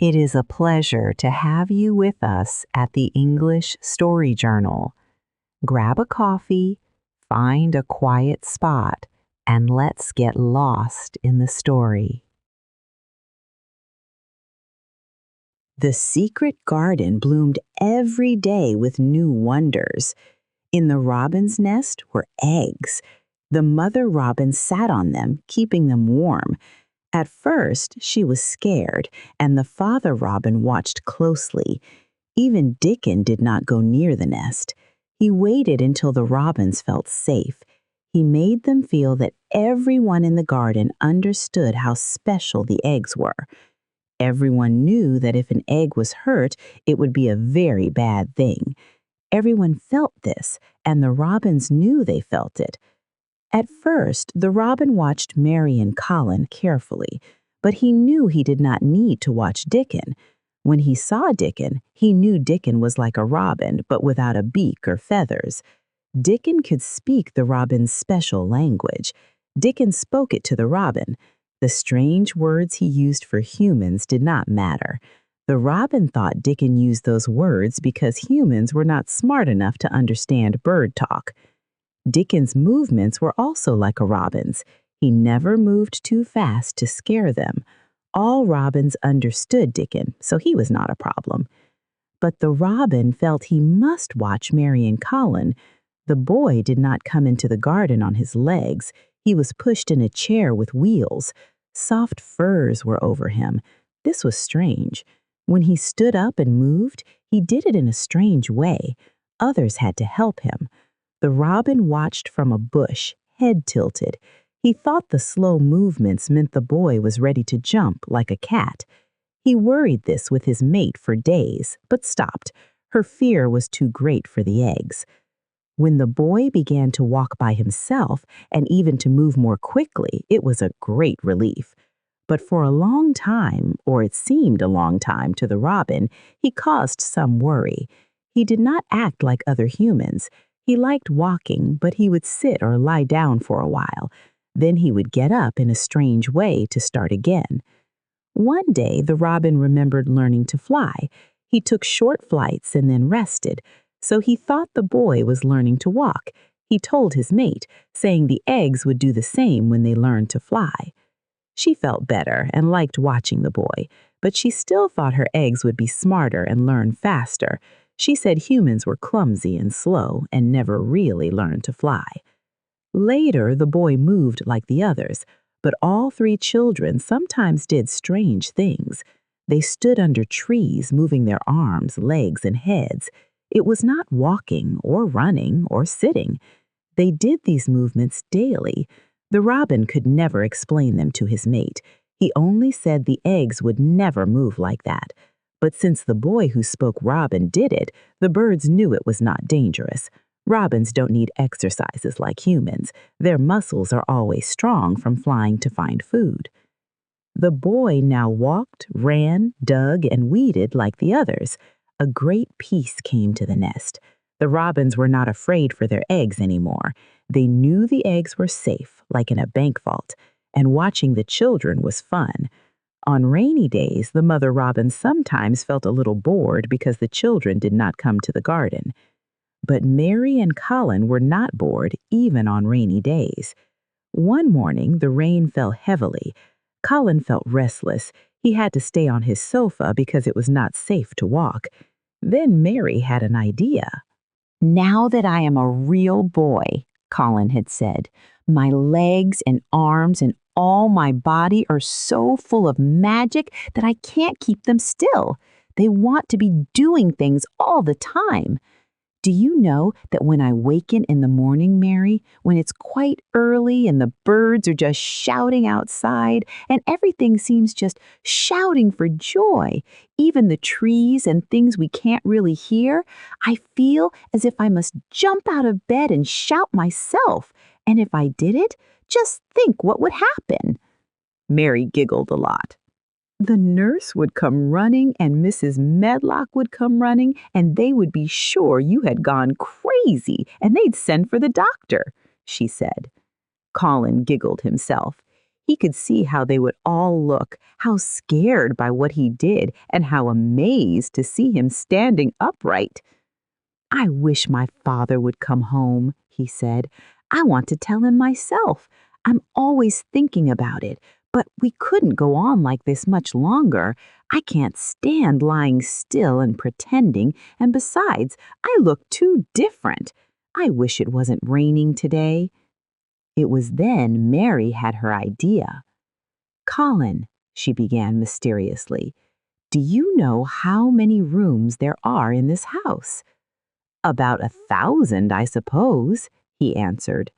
It is a pleasure to have you with us at the English Story Journal. Grab a coffee, find a quiet spot, and let's get lost in the story. The secret garden bloomed every day with new wonders. In the robin's nest were eggs. The mother robin sat on them, keeping them warm. At first, she was scared, and the father robin watched closely. Even Dickon did not go near the nest. He waited until the robins felt safe. He made them feel that everyone in the garden understood how special the eggs were. Everyone knew that if an egg was hurt, it would be a very bad thing. Everyone felt this, and the robins knew they felt it. At first, the robin watched Mary and Colin carefully, but he knew he did not need to watch Dickon. When he saw Dickon, he knew Dickon was like a robin, but without a beak or feathers. Dickon could speak the robin's special language. Dickon spoke it to the robin. The strange words he used for humans did not matter. The robin thought Dickon used those words because humans were not smart enough to understand bird talk. Dickon's movements were also like a robin's. He never moved too fast to scare them. All robins understood Dickon, so he was not a problem. But the robin felt he must watch Mary and Colin. The boy did not come into the garden on his legs. He was pushed in a chair with wheels. Soft furs were over him. This was strange. When he stood up and moved, he did it in a strange way. Others had to help him. The robin watched from a bush, head tilted. He thought the slow movements meant the boy was ready to jump like a cat. He worried this with his mate for days, but stopped. Her fear was too great for the eggs. When the boy began to walk by himself and even to move more quickly, it was a great relief. But for a long time, or it seemed a long time to the robin, he caused some worry. He did not act like other humans. He liked walking, but he would sit or lie down for a while. Then he would get up in a strange way to start again. One day, the robin remembered learning to fly. He took short flights and then rested, so he thought the boy was learning to walk. He told his mate, saying the eggs would do the same when they learned to fly. She felt better and liked watching the boy, but she still thought her eggs would be smarter and learn faster. She said humans were clumsy and slow and never really learned to fly. Later, the boy moved like the others, but all three children sometimes did strange things. They stood under trees, moving their arms, legs, and heads. It was not walking or running or sitting. They did these movements daily. The robin could never explain them to his mate. He only said the eggs would never move like that. But since the boy who spoke robin did it, the birds knew it was not dangerous. Robins don't need exercises like humans. Their muscles are always strong from flying to find food. The boy now walked, ran, dug, and weeded like the others. A great peace came to the nest. The robins were not afraid for their eggs anymore. They knew the eggs were safe, like in a bank vault, and watching the children was fun. On rainy days, the mother robin sometimes felt a little bored because the children did not come to the garden. But Mary and Colin were not bored even on rainy days. One morning, the rain fell heavily. Colin felt restless. He had to stay on his sofa because it was not safe to walk. Then Mary had an idea. "Now that I am a real boy," Colin had said, "my legs and arms and all my body are so full of magic that I can't keep them still. They want to be doing things all the time. Do you know that when I waken in the morning, Mary, when it's quite early and the birds are just shouting outside and everything seems just shouting for joy, even the trees and things we can't really hear, I feel as if I must jump out of bed and shout myself. And if I did it, just think what would happen." Mary giggled a lot. "The nurse would come running and Mrs. Medlock would come running and they would be sure you had gone crazy and they'd send for the doctor," she said. Colin giggled himself. He could see how they would all look, how scared by what he did, and how amazed to see him standing upright. "I wish my father would come home," he said. "I want to tell him myself. I'm always thinking about it, but we couldn't go on like this much longer. I can't stand lying still and pretending, and besides, I look too different. I wish it wasn't raining today." It was then Mary had her idea. "Colin," she began mysteriously, "do you know how many rooms there are in this house?" "About 1,000, I suppose," he answered.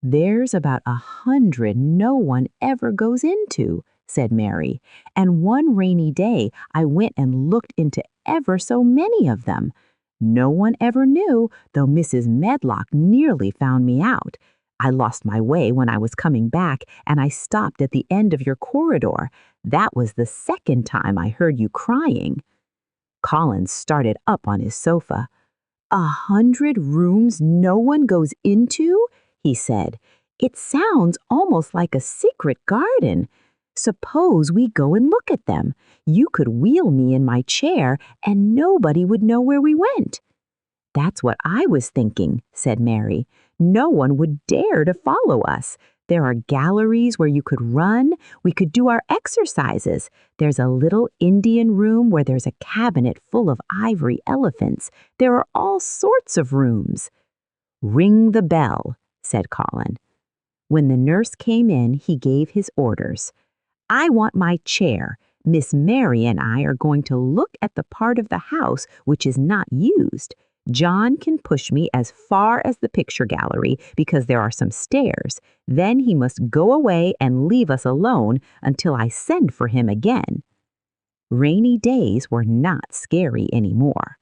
"There's about 100 no one ever goes into," said Mary, "and one rainy day I went and looked into ever so many of them. No one ever knew, though Mrs. Medlock nearly found me out. I lost my way when I was coming back, and I stopped at the end of your corridor. That was the second time I heard you crying." Colin started up on his sofa. "100 rooms no one goes into?" he said. "It sounds almost like a secret garden. Suppose we go and look at them. You could wheel me in my chair, and nobody would know where we went." "That's what I was thinking," said Mary. "No one would dare to follow us. There are galleries where you could run. We could do our exercises. There's a little Indian room where there's a cabinet full of ivory elephants. There are all sorts of rooms." "Ring the bell," said Colin. When the nurse came in, he gave his orders. "I want my chair. Miss Mary and I are going to look at the part of the house which is not used. John can push me as far as the picture gallery because there are some stairs. Then he must go away and leave us alone until I send for him again." Rainy days were not scary anymore.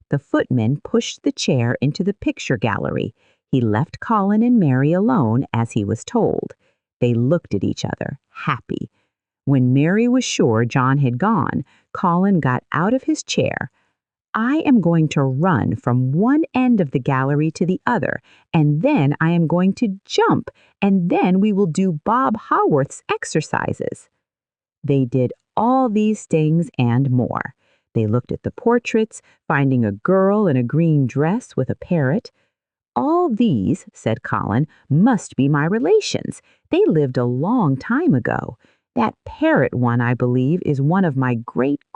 The footman pushed the chair into the picture gallery. He left Colin and Mary alone as he was told. They looked at each other, happy. When Mary was sure John had gone, Colin got out of his chair. "I am going to run from one end of the gallery to the other, and then I am going to jump, and then we will do Bob Haworth's exercises." They did all these things and more. They looked at the portraits, finding a girl in a green dress with a parrot. "All these," said Colin, "must be my relations. They lived a long time ago. That parrot one, I believe, is one of my great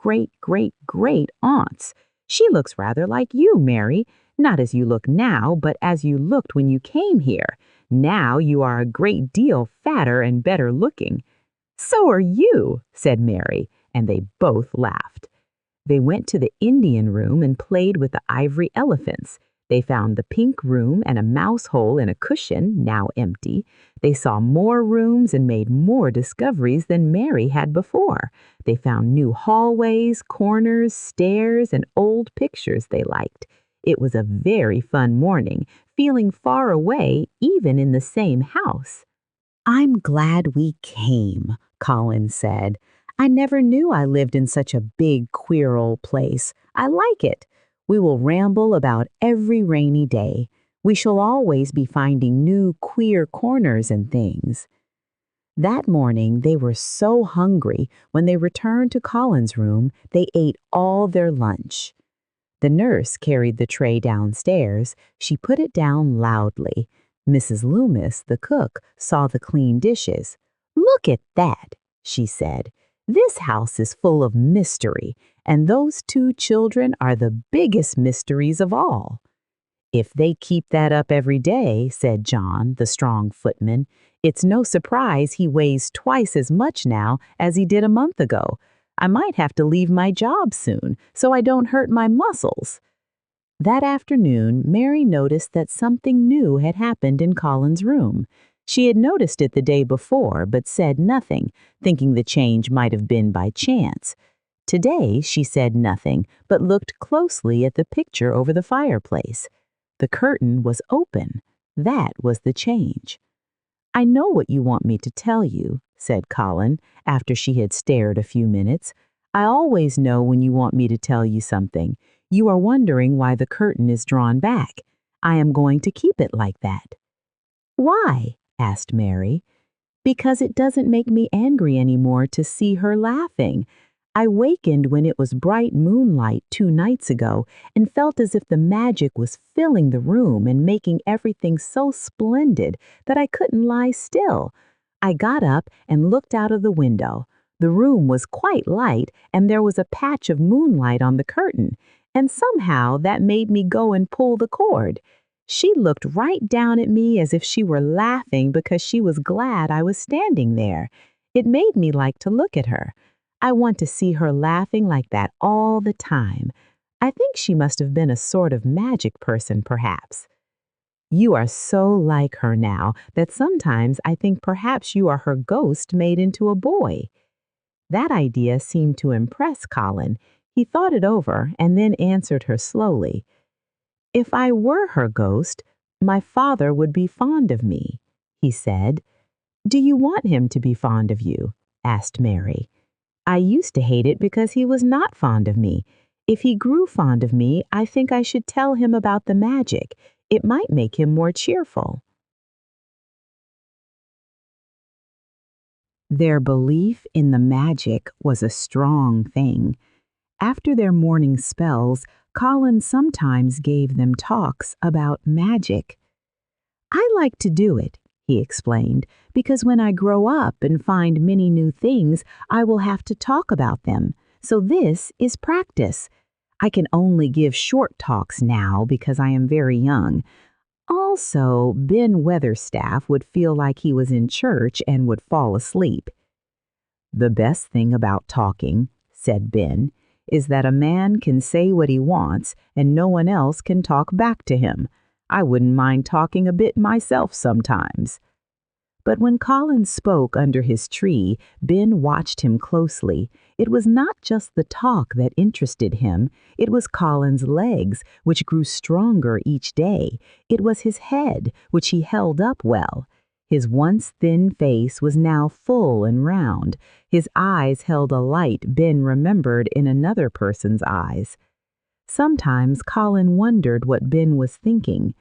aunts. She looks rather like you, Mary, not as you look now, but as you looked when you came here. Now you are a great deal fatter and better looking." "So are you," said Mary, and they both laughed. They went to the Indian room and played with the ivory elephants. They found the pink room and a mouse hole in a cushion, now empty. They saw more rooms and made more discoveries than Mary had before. They found new hallways, corners, stairs, and old pictures they liked. It was a very fun morning, feeling far away even in the same house. "I'm glad we came," Colin said. "I never knew I lived in such a big, queer old place. I like it. We will ramble about every rainy day. We shall always be finding new, queer corners and things." That morning they were so hungry, when they returned to Colin's room, they ate all their lunch. The nurse carried the tray downstairs. She put it down loudly. Mrs. Loomis, the cook, saw the clean dishes. "Look at that," she said. "This house is full of mystery, and those 2 children are the biggest mysteries of all." "If they keep that up every day," said John, the strong footman, "it's no surprise he weighs twice as much now as he did a month ago. I might have to leave my job soon, so I don't hurt my muscles." That afternoon, Mary noticed that something new had happened in Colin's room. She had noticed it the day before, but said nothing, thinking the change might have been by chance. Today, she said nothing, but looked closely at the picture over the fireplace. The curtain was open. That was the change. "I know what you want me to tell you," said Colin, after she had stared a few minutes. "I always know when you want me to tell you something. You are wondering why the curtain is drawn back. I am going to keep it like that." "Why?" asked Mary. Because it doesn't make me angry anymore to see her laughing. I wakened when it was bright moonlight 2 nights ago and felt as if the magic was filling the room and making everything so splendid that I couldn't lie still. I got up and looked out of the window. The room was quite light and there was a patch of moonlight on the curtain, and somehow that made me go and pull the cord. She looked right down at me as if she were laughing because she was glad I was standing there. It made me like to look at her. I want to see her laughing like that all the time. I think she must have been a sort of magic person, perhaps. You are so like her now that sometimes I think perhaps you are her ghost made into a boy. That idea seemed to impress Colin. He thought it over and then answered her slowly. If I were her ghost, my father would be fond of me, he said. Do you want him to be fond of you? Asked Mary. I used to hate it because he was not fond of me. If he grew fond of me, I think I should tell him about the magic. It might make him more cheerful. Their belief in the magic was a strong thing. After their morning spells, Colin sometimes gave them talks about magic. I like to do it, he explained, because when I grow up and find many new things, I will have to talk about them. So this is practice. I can only give short talks now because I am very young. Also, Ben Weatherstaff would feel like he was in church and would fall asleep. The best thing about talking, said Ben, is that a man can say what he wants and no one else can talk back to him. I wouldn't mind talking a bit myself sometimes. But when Colin spoke under his tree, Ben watched him closely. It was not just the talk that interested him. It was Colin's legs, which grew stronger each day. It was his head, which he held up well. His once thin face was now full and round. His eyes held a light Ben remembered in another person's eyes. Sometimes Colin wondered what Ben was thinking.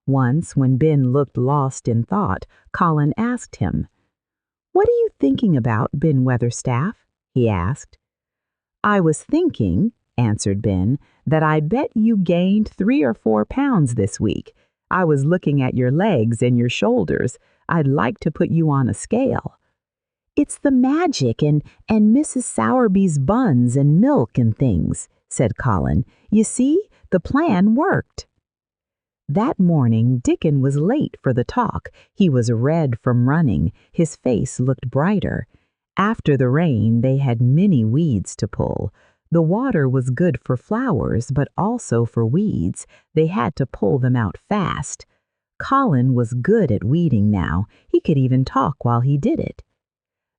Once, when Ben looked lost in thought, Colin asked him, "What are you thinking about, Ben Weatherstaff?" he asked. "I was thinking," answered Ben, "that I bet you gained 3 or 4 pounds this week. I was looking at your legs and your shoulders. I'd like to put you on a scale." "It's the magic and Mrs. Sowerby's buns and milk and things," said Colin. "You see, the plan worked." That morning, Dickon was late for the talk. He was red from running. His face looked brighter. After the rain, they had many weeds to pull. The water was good for flowers, but also for weeds. They had to pull them out fast. Colin was good at weeding now. He could even talk while he did it.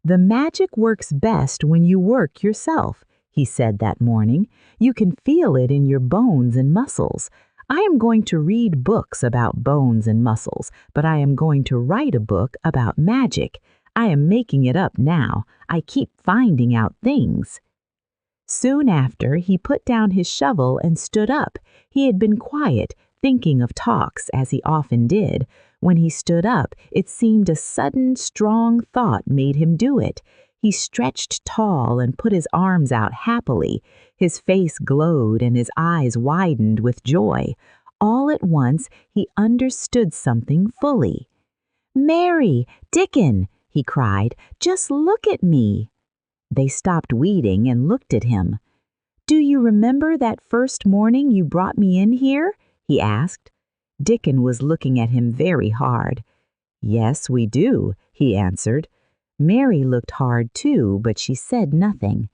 "The magic works best when you work yourself," he said that morning. "You can feel it in your bones and muscles. I am going to read books about bones and muscles, but I am going to write a book about magic. I am making it up now. I keep finding out things." Soon after, he put down his shovel and stood up. He had been quiet, thinking of talks, as he often did. When he stood up, it seemed a sudden, strong thought made him do it. He stretched tall and put his arms out happily. His face glowed and his eyes widened with joy. All at once, he understood something fully. "Mary, Dickon," he cried, "just look at me." They stopped weeding and looked at him. "Do you remember that first morning you brought me in here?" he asked. Dickon was looking at him very hard. "Yes, we do," he answered. Mary looked hard too, but she said nothing.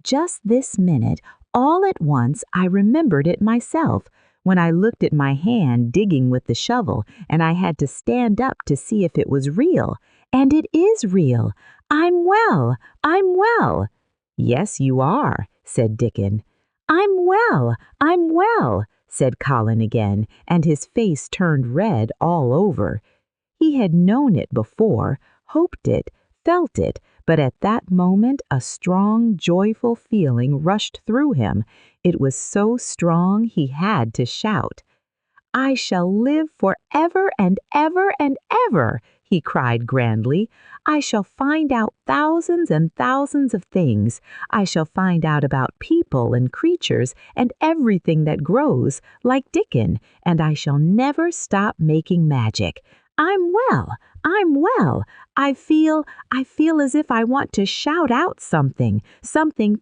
"Just this minute, all at once, I remembered it myself, when I looked at my hand digging with the shovel, and I had to stand up to see if it was real. And it is real. I'm well. I'm well." "Yes, you are," said Dickon. "I'm well. I'm well," said Colin again, and his face turned red all over. He had known it before, hoped it, felt it, but at that moment a strong, joyful feeling rushed through him. It was so strong he had to shout. "I shall live forever and ever and ever," he cried grandly. "I shall find out thousands and thousands of things. I shall find out about people and creatures and everything that grows, like Dickon, and I shall never stop making magic. I'm well. I'm well. I feel as if I want to shout out something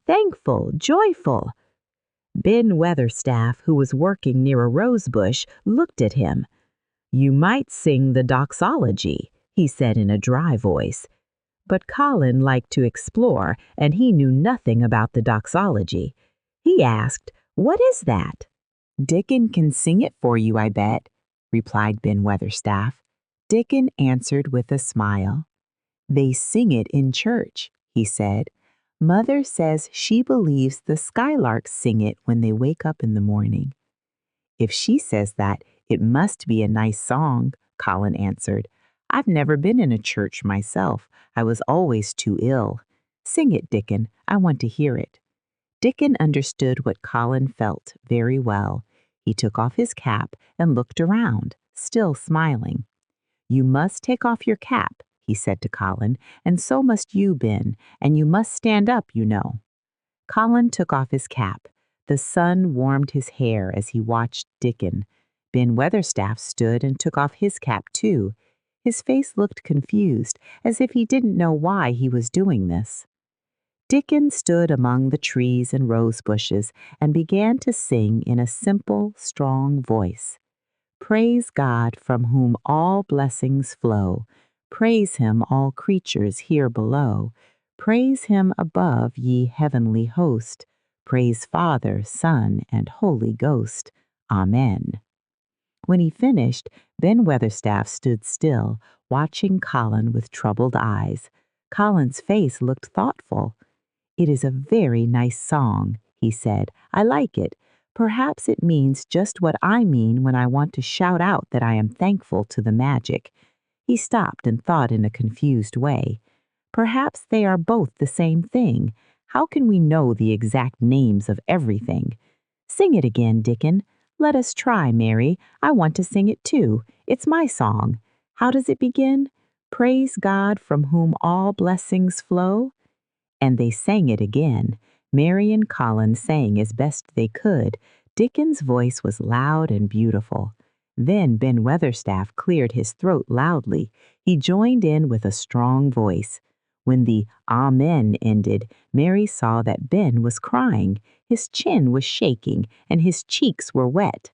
thankful, joyful." Ben Weatherstaff, who was working near a rose bush, looked at him. "You might sing the doxology," he said in a dry voice. But Colin liked to explore, and he knew nothing about the doxology. He asked, "What is that?" "Dickon can sing it for you, I bet," replied Ben Weatherstaff. Dickon answered with a smile. "They sing it in church," he said. "Mother says she believes the skylarks sing it when they wake up in the morning." "If she says that, it must be a nice song," Colin answered. "I've never been in a church myself. I was always too ill. Sing it, Dickon. I want to hear it." Dickon understood what Colin felt very well. He took off his cap and looked around, still smiling. "You must take off your cap," he said to Colin, "and so must you, Ben, and you must stand up, you know." Colin took off his cap. The sun warmed his hair as he watched Dickon. Ben Weatherstaff stood and took off his cap too. His face looked confused, as if he didn't know why he was doing this. Dickon stood among the trees and rose bushes and began to sing in a simple, strong voice. "Praise God from whom all blessings flow. Praise him, all creatures here below. Praise him above, ye heavenly host. Praise Father, Son, and Holy Ghost. Amen." When he finished, Ben Weatherstaff stood still, watching Colin with troubled eyes. Colin's face looked thoughtful. "It is a very nice song," he said. "I like it. Perhaps it means just what I mean when I want to shout out that I am thankful to the magic." He stopped and thought in a confused way. "Perhaps they are both the same thing. How can we know the exact names of everything? Sing it again, Dickon. Let us try, Mary. I want to sing it too. It's my song. How does it begin? Praise God from whom all blessings flow." And they sang it again. Mary and Colin sang as best they could. Dickon's voice was loud and beautiful. Then Ben Weatherstaff cleared his throat loudly. He joined in with a strong voice. When the Amen ended, Mary saw that Ben was crying. His chin was shaking, and his cheeks were wet.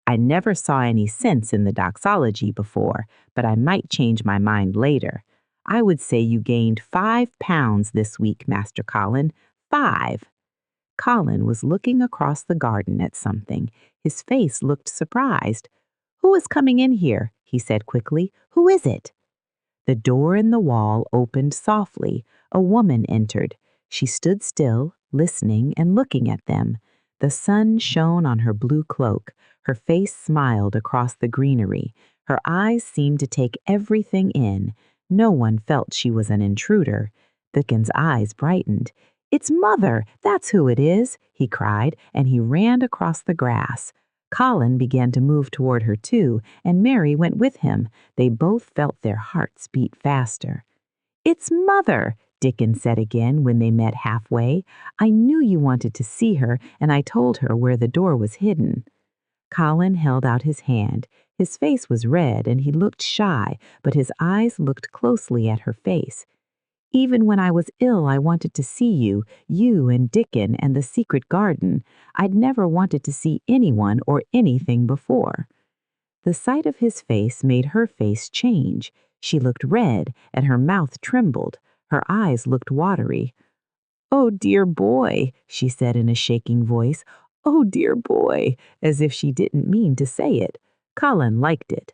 "I never saw any sense in the doxology before, but I might change my mind later. I would say you gained 5 pounds this week, Master Colin. 5. Colin was looking across the garden at something. His face looked surprised. "Who is coming in here?" he said quickly. "Who is it?" The door in the wall opened softly. A woman entered. She stood still, listening and looking at them. The sun shone on her blue cloak. Her face smiled across the greenery. Her eyes seemed to take everything in. No one felt she was an intruder. Dickon's eyes brightened. "It's Mother! That's who it is!" he cried, and he ran across the grass. Colin began to move toward her too, and Mary went with him. They both felt their hearts beat faster. "It's Mother!" Dickon said again when they met halfway. "I knew you wanted to see her, and I told her where the door was hidden." Colin held out his hand. His face was red, and he looked shy, but his eyes looked closely at her face. "Even when I was ill, I wanted to see you, you and Dickon and the secret garden. I'd never wanted to see anyone or anything before." The sight of his face made her face change. She looked red, and her mouth trembled. Her eyes looked watery. "Oh, dear boy," she said in a shaking voice. "Oh, dear boy," as if she didn't mean to say it. Colin liked it.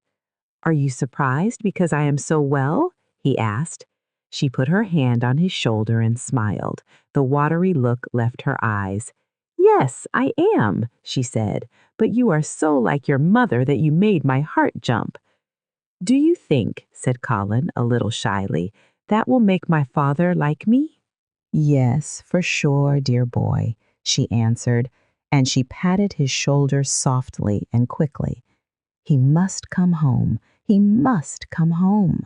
"Are you surprised because I am so well?" he asked. She put her hand on his shoulder and smiled. The watery look left her eyes. "Yes, I am," she said, "but you are so like your mother that you made my heart jump." "Do you think," said Colin a little shyly, "that will make my father like me?" "Yes, for sure, dear boy," she answered, and she patted his shoulder softly and quickly. "He must come home. He must come home."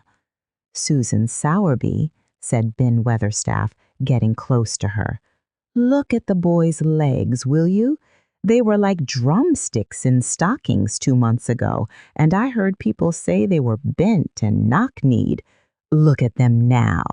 "Susan Sowerby," said Ben Weatherstaff, getting close to her. "Look at the boy's legs, will you? They were like drumsticks in stockings 2 months ago, and I heard people say they were bent and knock-kneed. Look at them now."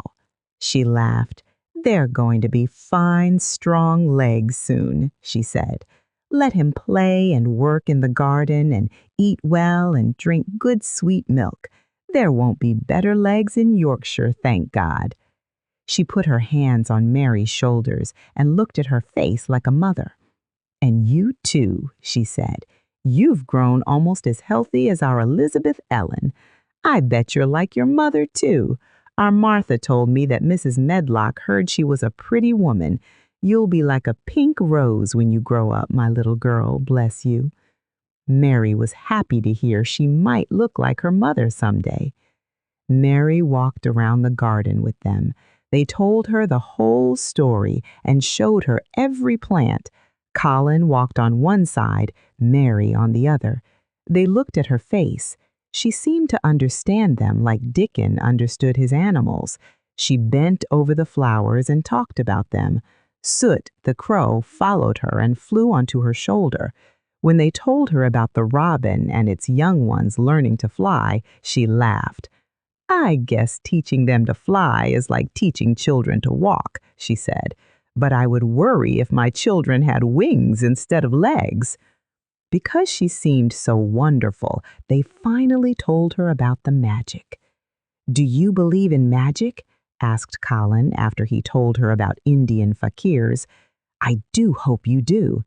She laughed. "They're going to be fine, strong legs soon," she said. "Let him play and work in the garden and eat well and drink good sweet milk. There won't be better legs in Yorkshire, thank God." She put her hands on Mary's shoulders and looked at her face like a mother. "And you too," she said. "You've grown almost as healthy as our Elizabeth Ellen. I bet you're like your mother too. Our Martha told me that Mrs. Medlock heard she was a pretty woman. You'll be like a pink rose when you grow up, my little girl, bless you." Mary was happy to hear she might look like her mother someday. Mary walked around the garden with them. They told her the whole story and showed her every plant. Colin walked on one side, Mary on the other. They looked at her face. She seemed to understand them like Dickon understood his animals. She bent over the flowers and talked about them. Soot, the crow, followed her and flew onto her shoulder. When they told her about the robin and its young ones learning to fly, she laughed. "I guess teaching them to fly is like teaching children to walk," she said. "But I would worry if my children had wings instead of legs." Because she seemed so wonderful, they finally told her about the magic. "Do you believe in magic?" asked Colin after he told her about Indian fakirs. "I do hope you do."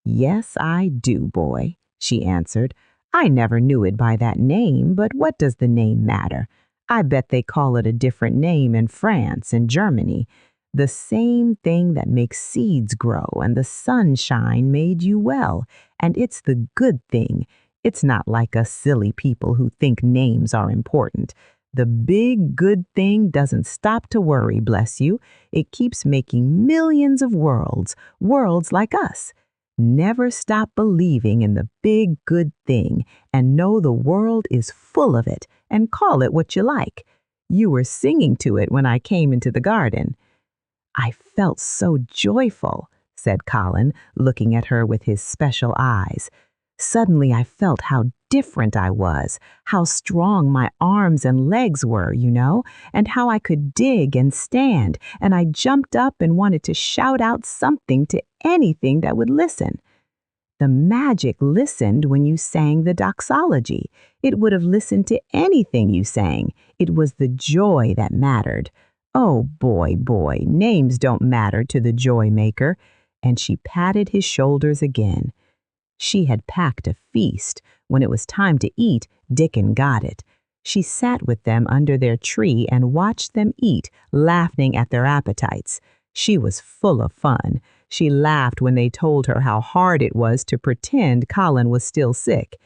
"Yes, I do, boy," she answered. "I never knew it by that name, but what does the name matter? I bet they call it a different name in France and Germany. The same thing that makes seeds grow and the sunshine made you well, and it's the good thing. It's not like us silly people who think names are important. The big good thing doesn't stop to worry, bless you. It keeps making millions of worlds like us. Never stop believing in the big good thing and know the world is full of it and call it what you like. You were singing to it when I came into the garden." "I felt so joyful," said Colin, looking at her with his special eyes. "Suddenly I felt how different I was, how strong my arms and legs were, you know, and how I could dig and stand, and I jumped up and wanted to shout out something to anything that would listen." "The magic listened when you sang the doxology. It would have listened to anything you sang. It was the joy that mattered. Oh, boy, names don't matter to the joy maker." And she patted his shoulders again. She had packed a feast. When it was time to eat, Dickon got it. She sat with them under their tree and watched them eat, laughing at their appetites. She was full of fun. She laughed when they told her how hard it was to pretend Colin was still sick.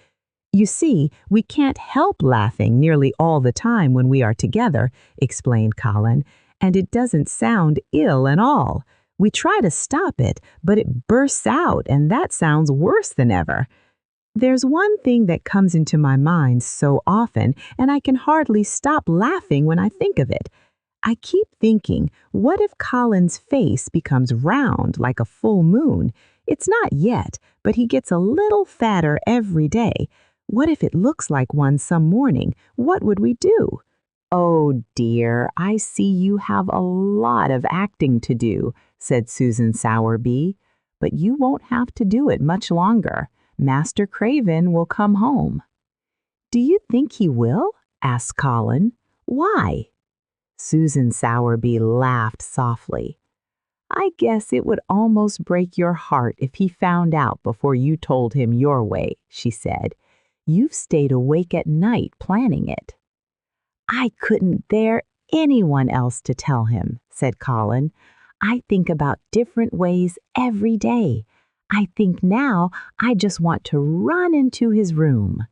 "You see, we can't help laughing nearly all the time when we are together," explained Colin, "and it doesn't sound ill at all. We try to stop it, but it bursts out, and that sounds worse than ever. There's one thing that comes into my mind so often, and I can hardly stop laughing when I think of it. I keep thinking, what if Colin's face becomes round like a full moon? It's not yet, but he gets a little fatter every day. What if it looks like one some morning? What would we do?" "Oh dear, I see you have a lot of acting to do," said Susan Sowerby. "But you won't have to do it much longer. Master Craven will come home." "Do you think he will?" asked Colin. "Why?" Susan Sowerby laughed softly. "I guess it would almost break your heart if he found out before you told him your way," she said. "You've stayed awake at night planning it." "I couldn't bear anyone else to tell him," said Colin. "I think about different ways every day. I think now I just want to run into his room."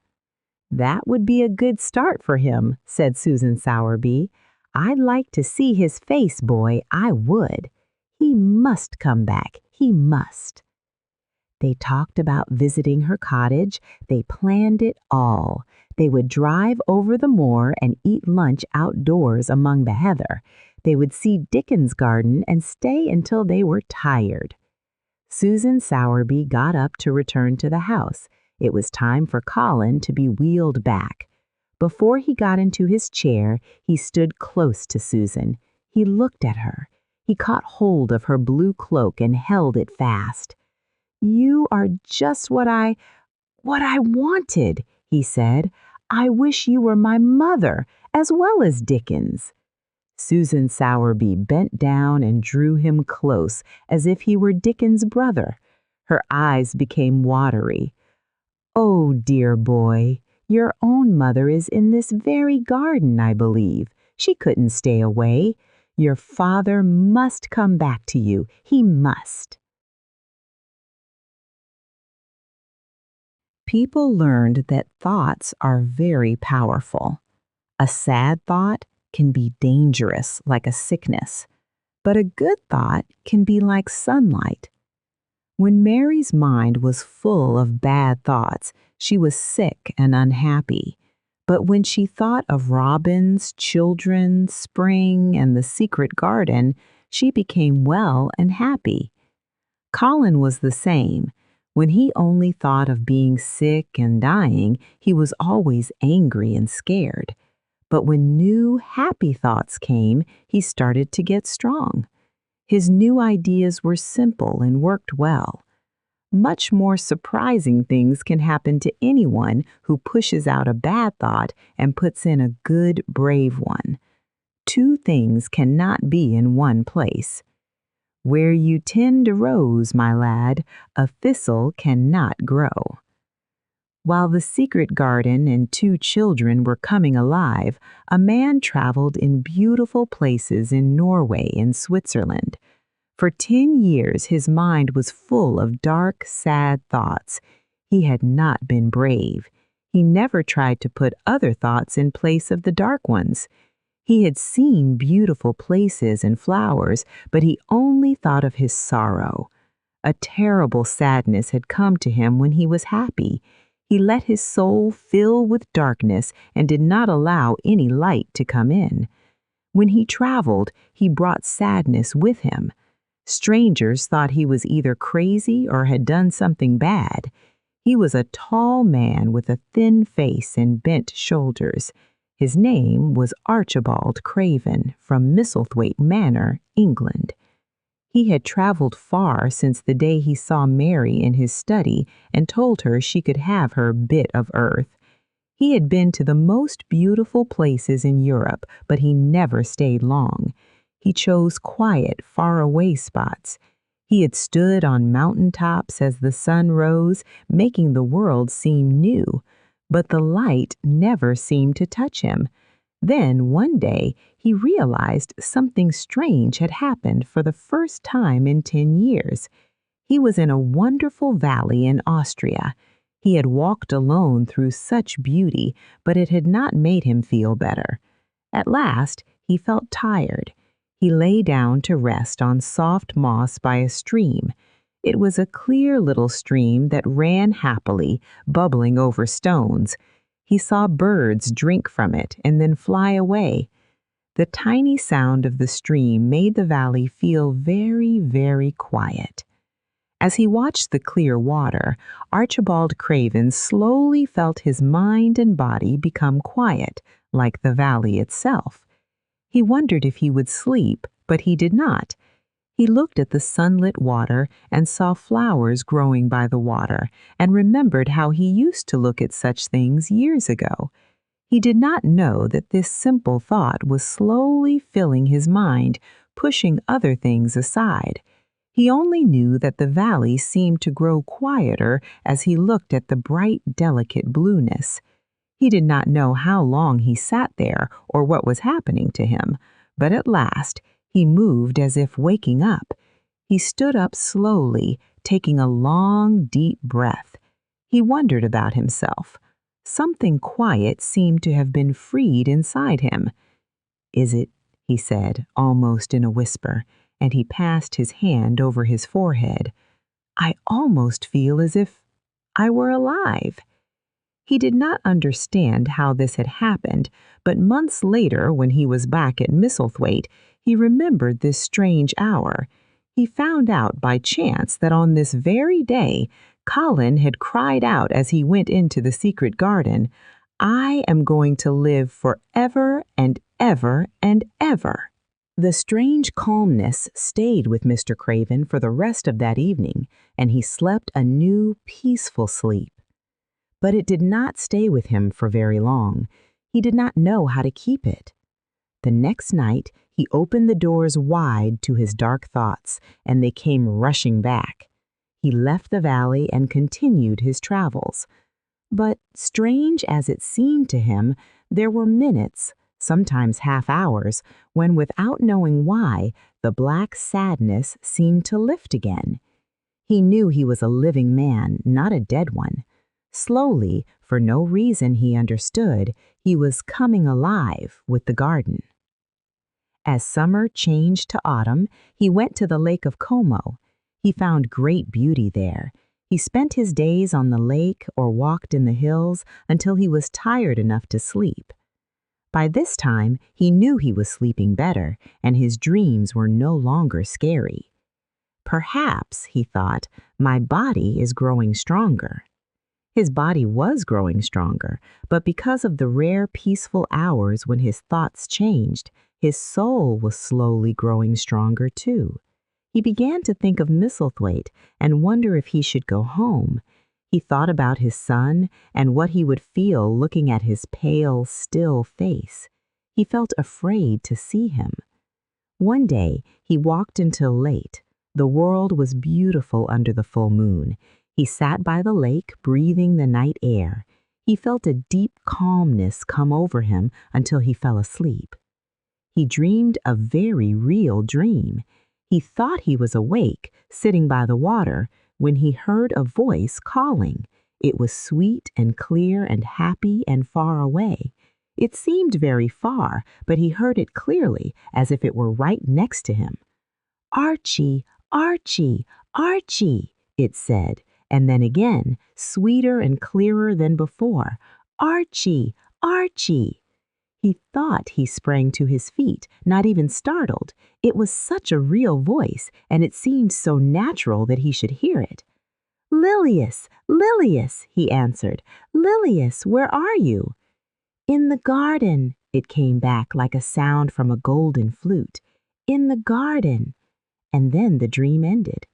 "That would be a good start for him," said Susan Sowerby. "I'd like to see his face, boy, I would. He must come back, he must." They talked about visiting her cottage. They planned it all. They would drive over the moor and eat lunch outdoors among the heather. They would see Dickens' garden and stay until they were tired. Susan Sowerby got up to return to the house. It was time for Colin to be wheeled back. Before he got into his chair, he stood close to Susan. He looked at her. He caught hold of her blue cloak and held it fast. "You are just what I wanted," he said. "I wish you were my mother as well as Dickens." Susan Sowerby bent down and drew him close as if he were Dickens' brother. Her eyes became watery. "Oh, dear boy, your own mother is in this very garden, I believe. She couldn't stay away. Your father must come back to you. He must." People learned that thoughts are very powerful. A sad thought can be dangerous like a sickness, but a good thought can be like sunlight. When Mary's mind was full of bad thoughts, she was sick and unhappy. But when she thought of robins, children, spring, and the secret garden, she became well and happy. Colin was the same. When he only thought of being sick and dying, he was always angry and scared. But when new, happy thoughts came, he started to get strong. His new ideas were simple and worked well. Much more surprising things can happen to anyone who pushes out a bad thought and puts in a good, brave one. Two things cannot be in one place. Where you tend a rose, my lad, a thistle cannot grow. While the secret garden and two children were coming alive, a man traveled in beautiful places in Norway and Switzerland. For 10 years his mind was full of dark, sad thoughts. He had not been brave. He never tried to put other thoughts in place of the dark ones. He had seen beautiful places and flowers, but he only thought of his sorrow. A terrible sadness had come to him when he was happy. He let his soul fill with darkness and did not allow any light to come in. When he traveled, he brought sadness with him. Strangers thought he was either crazy or had done something bad. He was a tall man with a thin face and bent shoulders. His name was Archibald Craven from Misselthwaite Manor, England. He had traveled far since the day he saw Mary in his study and told her she could have her bit of earth. He had been to the most beautiful places in Europe, but he never stayed long. He chose quiet, far-away spots. He had stood on mountain tops as the sun rose, making the world seem new. But the light never seemed to touch him. Then, one day, he realized something strange had happened for the first time in 10 years. He was in a wonderful valley in Austria. He had walked alone through such beauty, but it had not made him feel better. At last, he felt tired. He lay down to rest on soft moss by a stream. It was a clear little stream that ran happily, bubbling over stones. He saw birds drink from it and then fly away. The tiny sound of the stream made the valley feel very, very quiet. As he watched the clear water, Archibald Craven slowly felt his mind and body become quiet, like the valley itself. He wondered if he would sleep, but he did not. He looked at the sunlit water and saw flowers growing by the water and remembered how he used to look at such things years ago. He did not know that this simple thought was slowly filling his mind, pushing other things aside. He only knew that the valley seemed to grow quieter as he looked at the bright, delicate blueness. He did not know how long he sat there or what was happening to him, but at last he moved as if waking up. He stood up slowly, taking a long, deep breath. He wondered about himself. Something quiet seemed to have been freed inside him. "Is it?" he said, almost in a whisper, and he passed his hand over his forehead. I almost feel as if I were alive." He did not understand how this had happened, but months later, when he was back at Misselthwaite, he remembered this strange hour. He found out by chance that on this very day, Colin had cried out as he went into the secret garden, "I am going to live forever and ever and ever." The strange calmness stayed with Mr. Craven for the rest of that evening, and he slept a new, peaceful sleep. But it did not stay with him for very long. He did not know how to keep it. The next night, he opened the doors wide to his dark thoughts, and they came rushing back. He left the valley and continued his travels. But strange as it seemed to him, there were minutes, sometimes half hours, when without knowing why, the black sadness seemed to lift again. He knew he was a living man, not a dead one. Slowly, for no reason he understood, he was coming alive with the garden. As summer changed to autumn, he went to the Lake of Como. He found great beauty there. He spent his days on the lake or walked in the hills until he was tired enough to sleep. By this time, he knew he was sleeping better, and his dreams were no longer scary. Perhaps, he thought, my body is growing stronger. His body was growing stronger, but because of the rare peaceful hours when his thoughts changed, his soul was slowly growing stronger too. He began to think of Misselthwaite and wonder if he should go home. He thought about his son and what he would feel looking at his pale, still face. He felt afraid to see him. One day, he walked until late. The world was beautiful under the full moon. He sat by the lake, breathing the night air. He felt a deep calmness come over him until he fell asleep. He dreamed a very real dream. He thought he was awake, sitting by the water, when he heard a voice calling. It was sweet and clear and happy and far away. It seemed very far, but he heard it clearly, as if it were right next to him. "Archie, Archie, Archie," it said, and then again, sweeter and clearer than before, "Archie, Archie." He thought he sprang to his feet, not even startled. It was such a real voice, and it seemed so natural that he should hear it. "Lilias, Lilias," he answered. "Lilias, where are you?" "In the garden," it came back like a sound from a golden flute. "In the garden." And then the dream ended.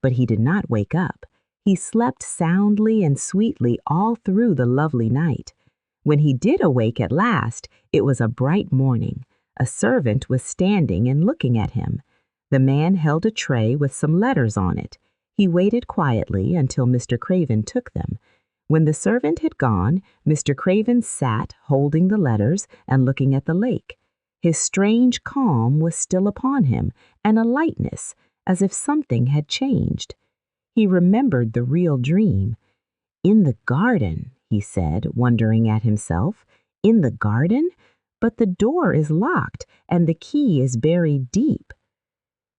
But he did not wake up. He slept soundly and sweetly all through the lovely night. When he did awake at last, it was a bright morning. A servant was standing and looking at him. The man held a tray with some letters on it. He waited quietly until Mr. Craven took them. When the servant had gone, Mr. Craven sat holding the letters and looking at the lake. His strange calm was still upon him, and a lightness, as if something had changed. He remembered the real dream. "In the garden," he said, wondering at himself. "In the garden? But the door is locked, and the key is buried deep."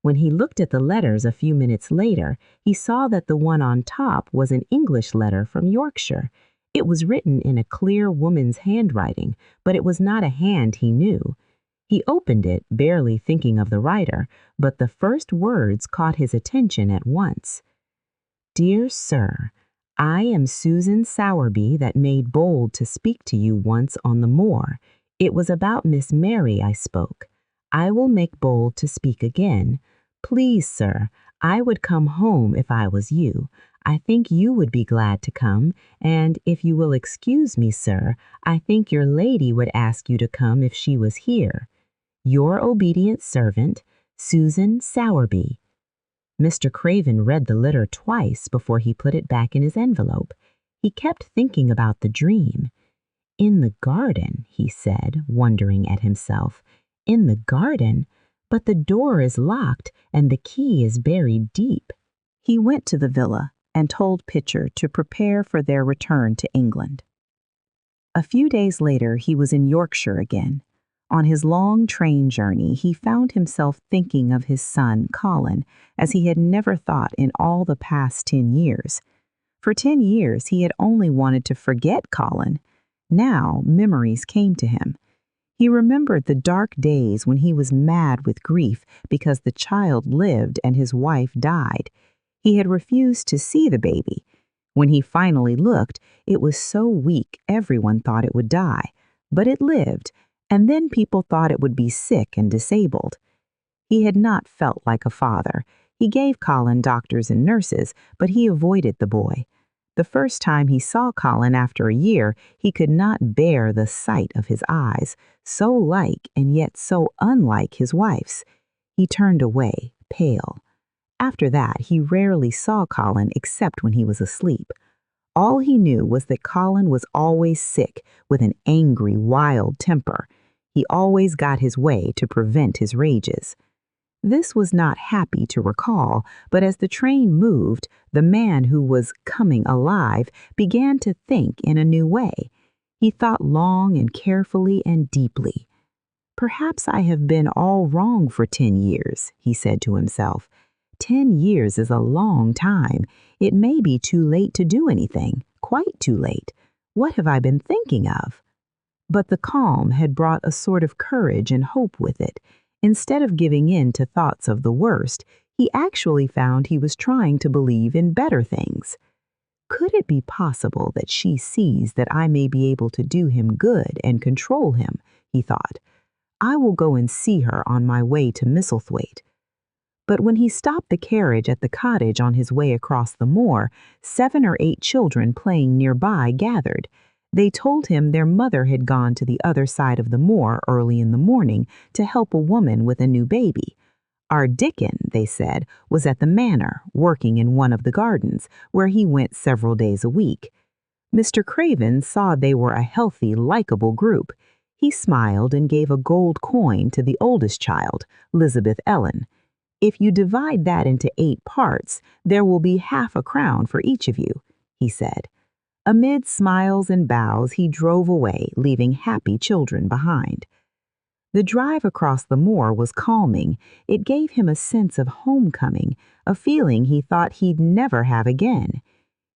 When he looked at the letters a few minutes later, he saw that the one on top was an English letter from Yorkshire. It was written in a clear woman's handwriting, but it was not a hand he knew. He opened it, barely thinking of the writer, but the first words caught his attention at once. "Dear Sir, I am Susan Sowerby that made bold to speak to you once on the moor. It was about Miss Mary I spoke. I will make bold to speak again. Please, sir, I would come home if I was you. I think you would be glad to come, and if you will excuse me, sir, I think your lady would ask you to come if she was here. Your obedient servant, Susan Sowerby." Mr. Craven read the letter twice before he put it back in his envelope. He kept thinking about the dream. "In the garden," he said, wondering at himself. "In the garden? But the door is locked and the key is buried deep." He went to the villa and told Pitcher to prepare for their return to England. A few days later, he was in Yorkshire again. On his long train journey, he found himself thinking of his son, Colin, as he had never thought in all the past 10 years. For 10 years, he had only wanted to forget Colin. Now, memories came to him. He remembered the dark days when he was mad with grief because the child lived and his wife died. He had refused to see the baby. When he finally looked, it was so weak everyone thought it would die. But it lived, and then people thought it would be sick and disabled. He had not felt like a father. He gave Colin doctors and nurses, but he avoided the boy. The first time he saw Colin after a year, he could not bear the sight of his eyes, so like and yet so unlike his wife's. He turned away, pale. After that, he rarely saw Colin except when he was asleep. All he knew was that Colin was always sick, with an angry, wild temper. He always got his way to prevent his rages. This was not happy to recall, but as the train moved, the man who was coming alive began to think in a new way. He thought long and carefully and deeply. "Perhaps I have been all wrong for 10 years," he said to himself. 10 years is a long time. It may be too late to do anything, quite too late. What have I been thinking of? But the calm had brought a sort of courage and hope with it. Instead of giving in to thoughts of the worst, he actually found he was trying to believe in better things. Could it be possible that she sees that I may be able to do him good and control him? He thought. I will go and see her on my way to Misselthwaite. But when he stopped the carriage at the cottage on his way across the moor, 7 or 8 children playing nearby gathered. They told him their mother had gone to the other side of the moor early in the morning to help a woman with a new baby. Our Dickon, they said, was at the manor, working in one of the gardens, where he went several days a week. Mr. Craven saw they were a healthy, likable group. He smiled and gave a gold coin to the oldest child, Elizabeth Ellen. "If you divide that into 8 parts, there will be half a crown for each of you," he said. Amid smiles and bows, he drove away, leaving happy children behind. The drive across the moor was calming. It gave him a sense of homecoming, a feeling he thought he'd never have again.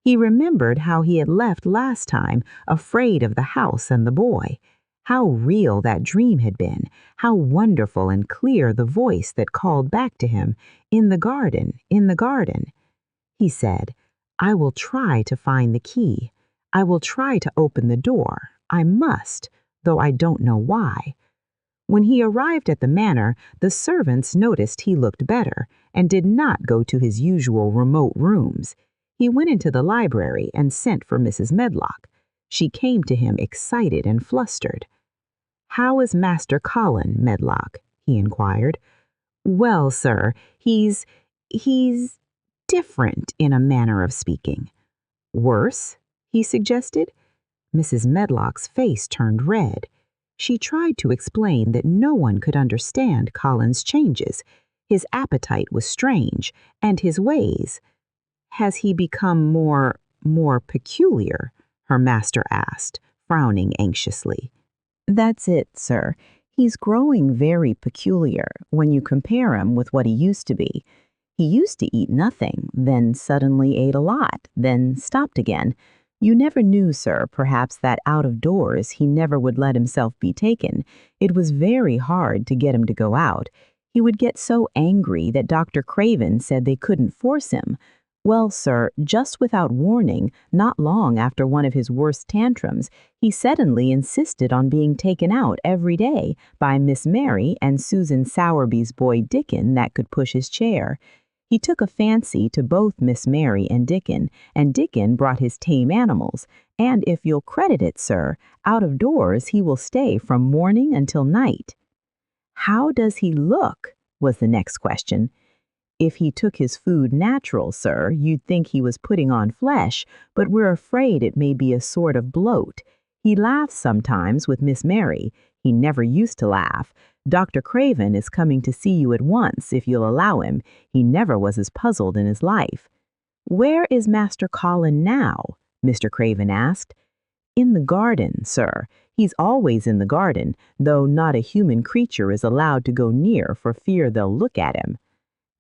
He remembered how he had left last time, afraid of the house and the boy. How real that dream had been, how wonderful and clear the voice that called back to him, "In the garden, in the garden." He said, "I will try to find the key. I will try to open the door. I must, though I don't know why." When he arrived at the manor, the servants noticed he looked better and did not go to his usual remote rooms. He went into the library and sent for Mrs. Medlock. She came to him excited and flustered. "How is Master Colin, Medlock?" he inquired. "Well, sir, he's different in a manner of speaking." "Worse?" he suggested. Mrs. Medlock's face turned red. She tried to explain that no one could understand Colin's changes. His appetite was strange, and his ways. "Has he become more peculiar?" her master asked, frowning anxiously. "That's it, sir. He's growing very peculiar when you compare him with what he used to be. He used to eat nothing, then suddenly ate a lot, then stopped again. You never knew, sir, perhaps that out of doors he never would let himself be taken. It was very hard to get him to go out. He would get so angry that Dr. Craven said they couldn't force him. Well, sir, just without warning, not long after one of his worst tantrums, he suddenly insisted on being taken out every day by Miss Mary and Susan Sowerby's boy Dickon that could push his chair. He took a fancy to both Miss Mary and Dickon brought his tame animals, and if you'll credit it, sir, out of doors he will stay from morning until night." "How does he look?" was the next question. "If he took his food natural, sir, you'd think he was putting on flesh, but we're afraid it may be a sort of bloat. He laughs sometimes with Miss Mary. He never used to laugh. Dr. Craven is coming to see you at once, if you'll allow him. He never was as puzzled in his life." "Where is Master Colin now?" Mr. Craven asked. "In the garden, sir. He's always in the garden, though not a human creature is allowed to go near for fear they'll look at him.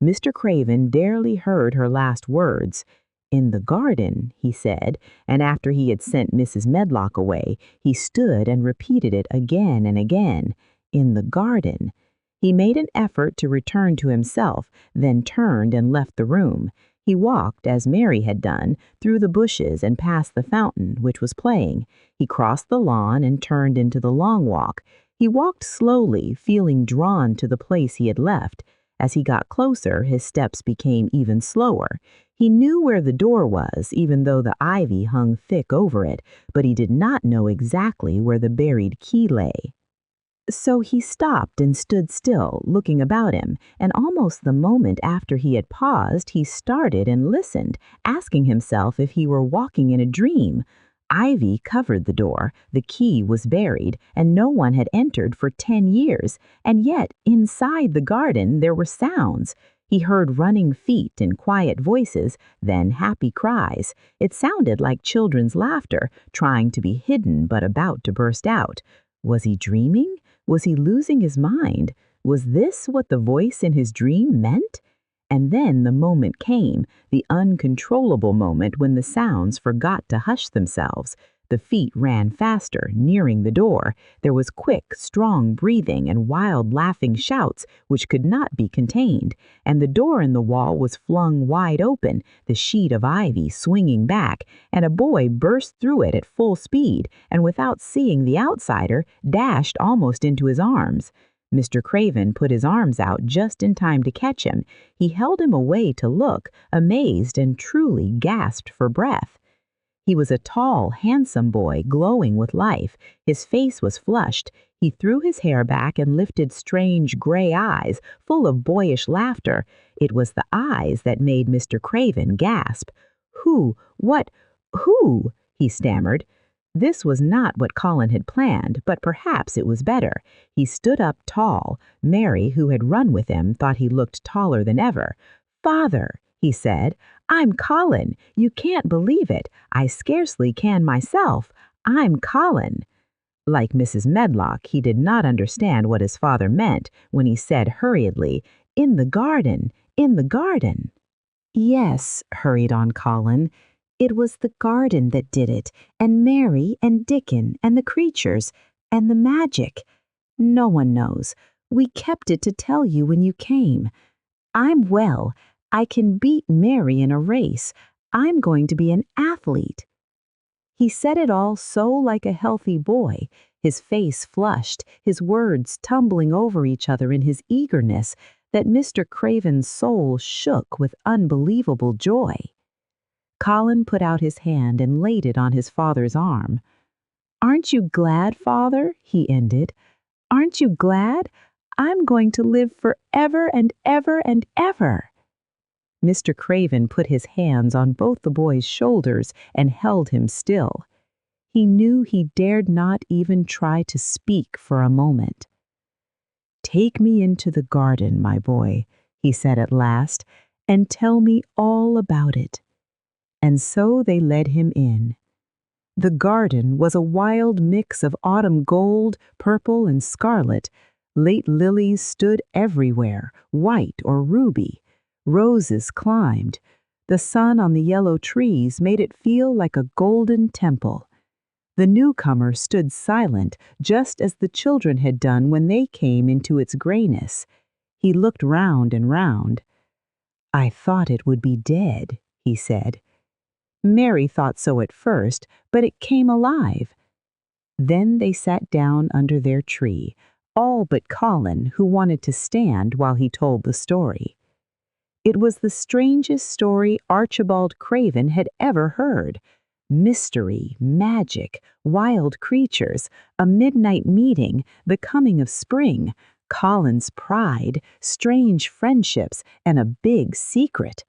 Mr. Craven barely heard her last words. "In the garden," he said, and after he had sent Mrs. Medlock away, he stood and repeated it again and again. "In the garden." He made an effort to return to himself, then turned and left the room. He walked, as Mary had done, through the bushes and past the fountain, which was playing. He crossed the lawn and turned into the long walk. He walked slowly, feeling drawn to the place he had left. As he got closer, his steps became even slower. He knew where the door was, even though the ivy hung thick over it, but he did not know exactly where the buried key lay. So he stopped and stood still, looking about him, and almost the moment after he had paused, he started and listened, asking himself if he were walking in a dream. Ivy covered the door, the key was buried, and no one had entered for 10 years, and yet inside the garden there were sounds. He heard running feet and quiet voices, then happy cries. It sounded like children's laughter, trying to be hidden but about to burst out. Was he dreaming? Was he losing his mind? Was this what the voice in his dream meant? And then the moment came, the uncontrollable moment when the sounds forgot to hush themselves. The feet ran faster, nearing the door. There was quick, strong breathing and wild laughing shouts which could not be contained, and the door in the wall was flung wide open, the sheet of ivy swinging back, and a boy burst through it at full speed, and without seeing the outsider, dashed almost into his arms. Mr. Craven put his arms out just in time to catch him. He held him away to look, amazed and truly gasped for breath. He was a tall, handsome boy, glowing with life. His face was flushed. He threw his hair back and lifted strange gray eyes, full of boyish laughter. It was the eyes that made Mr. Craven gasp. "Who? What? Who?" he stammered. This was not what Colin had planned, but perhaps it was better. He stood up tall. Mary, who had run with him, thought he looked taller than ever. "Father," he said, "I'm Colin. You can't believe it. I scarcely can myself. I'm Colin." Like Mrs. Medlock, he did not understand what his father meant when he said hurriedly, "In the garden, in the garden." "Yes," hurried on Colin. "It was the garden that did it, and Mary and Dickon and the creatures and the magic. No one knows. We kept it to tell you when you came. I'm well. I can beat Mary in a race. I'm going to be an athlete." He said it all so like a healthy boy, his face flushed, his words tumbling over each other in his eagerness, that Mr. Craven's soul shook with unbelievable joy. Colin put out his hand and laid it on his father's arm. "Aren't you glad, Father?" he ended. "Aren't you glad? I'm going to live forever and ever and ever." Mr. Craven put his hands on both the boy's shoulders and held him still. He knew he dared not even try to speak for a moment. "Take me into the garden, my boy," he said at last, "and tell me all about it." And so they led him in. The garden was a wild mix of autumn gold, purple, and scarlet. Late lilies stood everywhere, white or ruby. Roses climbed. The sun on the yellow trees made it feel like a golden temple. The newcomer stood silent, just as the children had done when they came into its grayness. He looked round and round. "I thought it would be dead," he said. Mary thought so at first, but it came alive. Then they sat down under their tree, all but Colin, who wanted to stand while he told the story. It was the strangest story Archibald Craven had ever heard. Mystery, magic, wild creatures, a midnight meeting, the coming of spring, Colin's pride, strange friendships, and a big secret.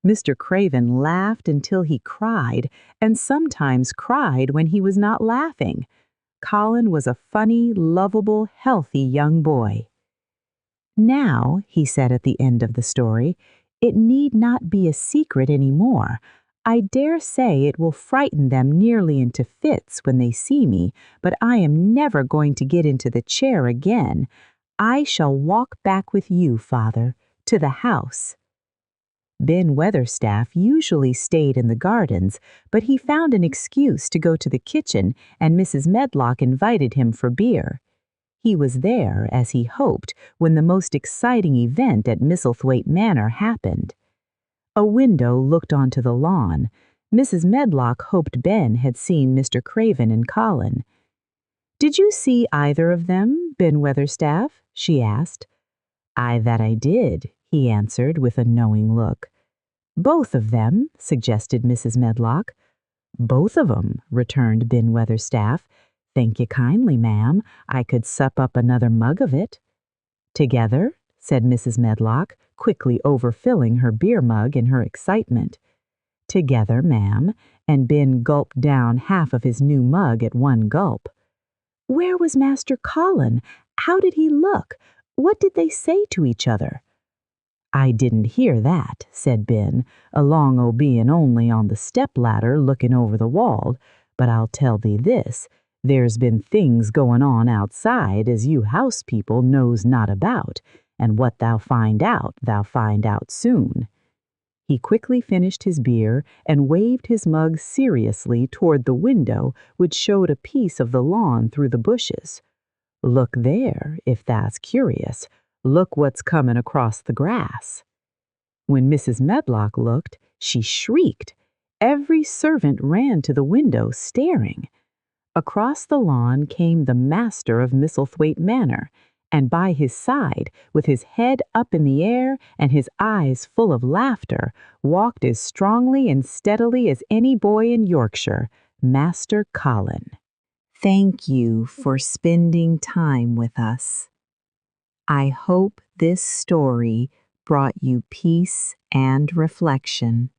Mr. Craven laughed until he cried, and sometimes cried when he was not laughing. Colin was a funny, lovable, healthy young boy. "Now," he said at the end of the story, "it need not be a secret any more. I dare say it will frighten them nearly into fits when they see me, but I am never going to get into the chair again. I shall walk back with you, Father, to the house." Ben Weatherstaff usually stayed in the gardens, but he found an excuse to go to the kitchen, and Mrs. Medlock invited him for beer. He was there, as he hoped, when the most exciting event at Misselthwaite Manor happened. A window looked onto the lawn. Mrs. Medlock hoped Ben had seen Mr. Craven and Colin. "Did you see either of them, Ben Weatherstaff?" she asked. "Aye, that I did," he answered with a knowing look. "Both of them?" suggested Mrs. Medlock. "Both of 'em," returned Ben Weatherstaff. "Thank you kindly, ma'am. I could sup up another mug of it." "Together?" said Mrs. Medlock, quickly overfilling her beer mug in her excitement. "Together, ma'am," and Ben gulped down half of his new mug at one gulp. "Where was Master Colin? How did he look? What did they say to each other?" "I didn't hear that," said Ben, "along o' being only on the step-ladder looking over the wall, but I'll tell thee this, there's been things going on outside as you house people knows not about, and what thou find out soon." He quickly finished his beer and waved his mug seriously toward the window which showed a piece of the lawn through the bushes. "Look there, if thou's curious. Look what's comin' across the grass." When Mrs. Medlock looked, she shrieked. Every servant ran to the window, staring. Across the lawn came the master of Misselthwaite Manor, and by his side, with his head up in the air and his eyes full of laughter, walked as strongly and steadily as any boy in Yorkshire, Master Colin. Thank you for spending time with us. I hope this story brought you peace and reflection.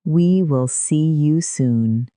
We will see you soon.